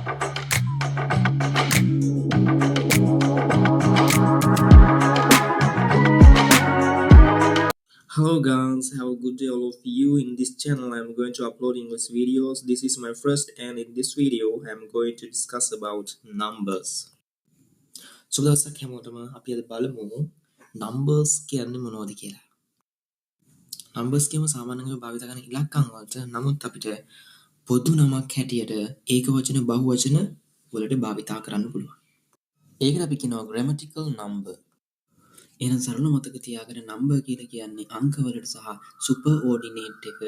Hello guys, have a good day all of you. In this channel I'm going to upload English videos. This is my first, and in this video I'm going to discuss about numbers. So දවසක් හැමෝටම අපි අද බලමු numbers කියන්නේ මොනවද කියලා. numbers කියම සාමාන්‍යයෙන් භාවිත කරන ඉලක්කම් වලට නමුත් අපිට පොදු නමක් හැටියට ඒක වචන බහු වචන වලට භාවිතා කරන්න පුළුවන්. ඒකට අපි කියනවා grammatical number. එහෙනම් සරල මතක තියාගන්න number කියලා කියන්නේ අංක වලට සහ superordinate එක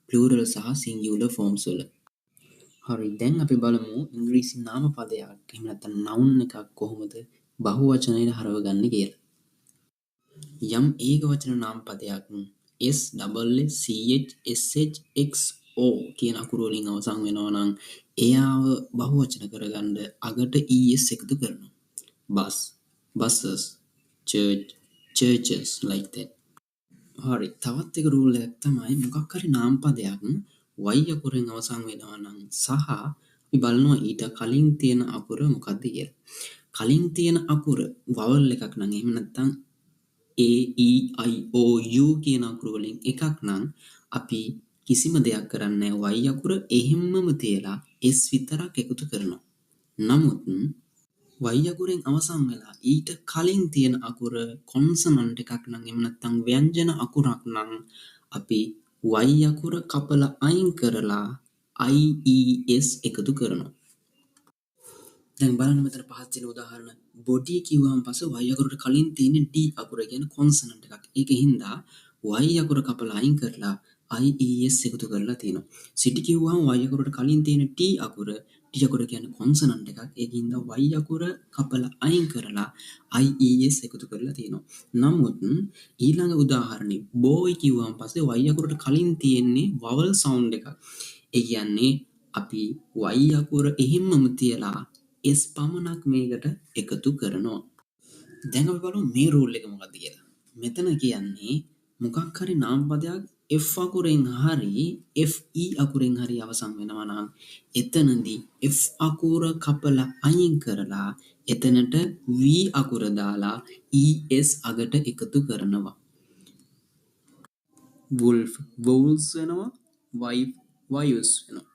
plural සහ singular forms වල. හරි, දැන් අපි බලමු ඉංග්‍රීසි නාම පදයක් එහෙම නැත්නම් noun එකක් කොහොමද බහු වචනයට හරවගන්නේ කියලා. යම් ඒක වචන නාම පදයක් s double s ch sh x o කියන අකුරු වලින් අවසන් වෙනවා නම් එයාව බහු වචන කරගන්න අගට es එකතු කරනවා. bus, buses, church, churches, like that. හරි, තවත් එක රූල් එකක් තමයි මොකක් හරි නාම පදයක් y අකුරෙන් අවසන් වෙනවා නම් සහ අපි බලනවා ඊට කලින් තියෙන අකුර මොකක්ද කියලා. කලින් තියෙන අකුර vowel එකක් නම් එහෙම නැත්නම් a e i o u කියන අකුරු වලින් එකක් නම් අපි කිසිම දෙයක් කරන්නේ නැහැ. y අකුර එහෙම්මම තියලා s විතරක් එකතු කරනවා. නමුත් y අකුරෙන් අවසන් වෙලා ඊට කලින් තියෙන අකුර කොන්සනන්ට් එකක් නම් එහෙම නැත්නම් ව්‍යංජන අකුරක් නම් අපි y අකුර කපලා අයින් කරලා ies එකතු කරනවා. දැන් බලන්න මෙතන පහත් තියෙන උදාහරණ body කිව්වම පස්සේ y අකුරට කලින් තියෙන d අකුර කියන්නේ කොන්සනන්ට් එකක්. ඒකෙන් y අකුර කපලා අයින් කරලා ies එකතු කරලා තියෙනවා. city කිව්වම y අකුරට කලින් තියෙන t අකුර අකුර කියන්නේ කොන්සනන්ට් එකක්. ඒකින්ද y අකුර කපලා අයින් කරලා ies එකතු කරලා තියෙනවා. නමුත් ඊළඟ උදාහරණේ boy කිව්වම පස්සේ y අකුරට කලින් තියෙන්නේ vowel sound එකක්. ඒ කියන්නේ අපි y අකුර එහෙම්මම තියලා s පමණක් මේකට එකතු කරනවා. දැන් අපි බලමු මේ රූල් එක මොකක්ද කියලා. මෙතන කියන්නේ මොකක් හරි නාම පදයක් f අකුරෙන් හරි fe අකුරෙන් හරි අවසන් වෙනවා නම් එතනදී f අකුර කපලා අයින් කරලා එතනට v අකුර දාලා es අගට එකතු කරනවා. wolf, wolves වෙනවා, wife, wives වෙනවා.